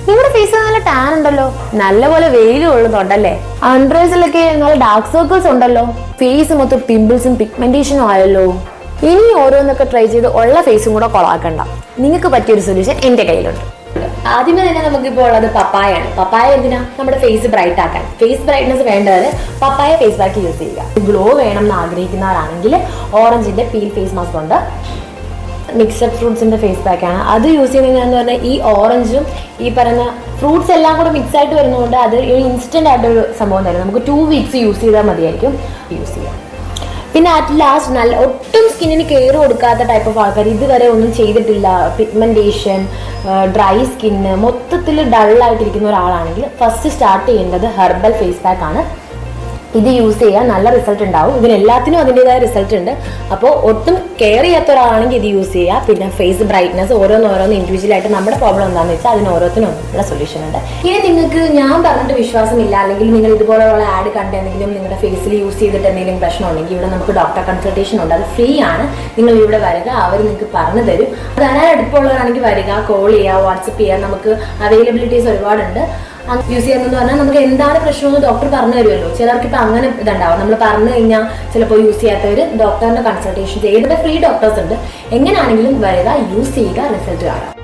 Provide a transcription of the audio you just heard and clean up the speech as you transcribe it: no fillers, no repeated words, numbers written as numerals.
നിങ്ങളുടെ ഫേസിൽ നല്ല ടാൻ ഉണ്ടല്ലോ, നല്ലപോലെ വെയിൽ കൊള്ളുന്നുണ്ടല്ലേ. അണ്ടേഴ്സിലൊക്കെ നല്ല ഡാർക്ക് സർക്കിൾസ് ഉണ്ടല്ലോ, ഫേസ് മൊത്തം പിമ്പിൾസും പിഗ്മെന്റേഷനും ആയല്ലോ. ഇനി ഓരോന്നൊക്കെ ട്രൈ ചെയ്ത് ഉള്ള ഫേസും കൂടെ കൊളാക്കണ്ട. നിങ്ങൾക്ക് പറ്റിയൊരു സൊല്യൂഷൻ എന്റെ കയ്യിലുണ്ട്. ആദ്യമേ തന്നെ നമുക്കിപ്പോൾ ഉള്ളത് പപ്പായാണ്. പപ്പായ എന്തിനാ? നമ്മുടെ ഫേസ് ബ്രൈറ്റ് ആക്കാൻ. ഫേസ് ബ്രൈറ്റ്നസ് വേണ്ടവർ പപ്പായ ഫേസ് പാക്ക് യൂസ് ചെയ്യുക. ഗ്ലോ വേണം എന്ന് ആഗ്രഹിക്കുന്നവരാണെങ്കിൽ ഓറഞ്ചിന്റെ പീൽ ഫേസ് മാസ്ക് ഉണ്ട്. മിക്സഡ് ഫ്രൂട്ട്സിന്റെ ഫേസ് പാക്കാണ്. അത് യൂസ് ചെയ്യുന്നതെന്ന് പറഞ്ഞാൽ ഈ ഓറഞ്ചും ഈ പറയുന്ന ഫ്രൂട്ട്സ് എല്ലാം കൂടെ മിക്സ് ആയിട്ട് വരുന്നതുകൊണ്ട് അത് ഇൻസ്റ്റന്റ് ആയിട്ടൊരു സംഭവം തരും. നമുക്ക് 2 weeks യൂസ് ചെയ്താൽ മതിയായിരിക്കും. യൂസ് ചെയ്യാം. പിന്നെ അറ്റ് ലാസ്റ്റ് നല്ല ഒട്ടും സ്കിന്നിന് കെയർ കൊടുക്കാത്ത ടൈപ്പ് ഓഫ് ആൾക്കാർ, ഇതുവരെ ഒന്നും ചെയ്തിട്ടില്ല, പിഗ്മെന്റേഷൻ, ഡ്രൈ സ്കിന്ന്, മൊത്തത്തിൽ ഡള്ളായിട്ടിരിക്കുന്ന ഒരാളാണെങ്കിൽ ഫസ്റ്റ് സ്റ്റാർട്ട് ചെയ്യേണ്ടത് ഹെർബൽ ഫേസ് പാക്ക് ആണ്. ഇത് യൂസ് ചെയ്യാൻ നല്ല റിസൾട്ട് ഉണ്ടാവും. ഇതിനെല്ലാത്തിനും അതിൻ്റെതായ റിസൾട്ട് ഉണ്ട്. അപ്പോൾ ഒട്ടും കെയർ ചെയ്യാത്ത ഒരാളാണെങ്കിൽ ഇത് യൂസ് ചെയ്യുക. പിന്നെ ഫേസ് ബ്രൈറ്റ്നസ് ഓരോന്ന് ഇൻഡിവിജ്വലായിട്ട് നമ്മുടെ പ്രോബ്ലം എന്താണെന്ന് വെച്ചാൽ അതിന് ഓരോത്തിനും ഉള്ള സൊല്യൂഷൻ ഉണ്ട്. ഇനി നിങ്ങൾക്ക് ഞാൻ പറഞ്ഞിട്ട് വിശ്വാസമില്ല, അല്ലെങ്കിൽ നിങ്ങൾ ഇതുപോലെയുള്ള ആഡ് കണ്ട് എന്തെങ്കിലും നിങ്ങളുടെ ഫേസിൽ യൂസ് ചെയ്തിട്ട് എന്തെങ്കിലും പ്രശ്നമുണ്ടെങ്കിൽ ഇവിടെ നമുക്ക് ഡോക്ടർ കൺസൾട്ടേഷൻ ഉണ്ട്. അത് ഫ്രീ ആണ്. നിങ്ങൾ ഇവിടെ വരിക, അവർ നിങ്ങൾക്ക് പറഞ്ഞു തരും. അത് അതിനാൽ അടുപ്പമുള്ളവരാണെങ്കിൽ വരിക, കോൾ ചെയ്യുക, വാട്സപ്പ് ചെയ്യുക. നമുക്ക് അവൈലബിലിറ്റീസ് ഒരുപാടുണ്ട്. യൂസ് ചെയ്യുന്നതെന്ന് പറഞ്ഞാൽ നമുക്ക് എന്താണ് പ്രശ്നമെന്ന് ഡോക്ടർ പറഞ്ഞു തരുമല്ലോ. ചിലർക്ക് ഇപ്പം അങ്ങനെ ഇതുണ്ടാവും. നമ്മൾ പറഞ്ഞു കഴിഞ്ഞാൽ ചിലപ്പോൾ യൂസ് ചെയ്യാത്തവർ ഡോക്ടറിന്റെ കൺസൾട്ടേഷൻ ചെയ്ത് ഫ്രീ ഡോക്ടേഴ്സ് ഉണ്ട്. എങ്ങനെയാണെങ്കിലും വരിക, യൂസ് ചെയ്യുക, റിസൾട്ട് കാണാം.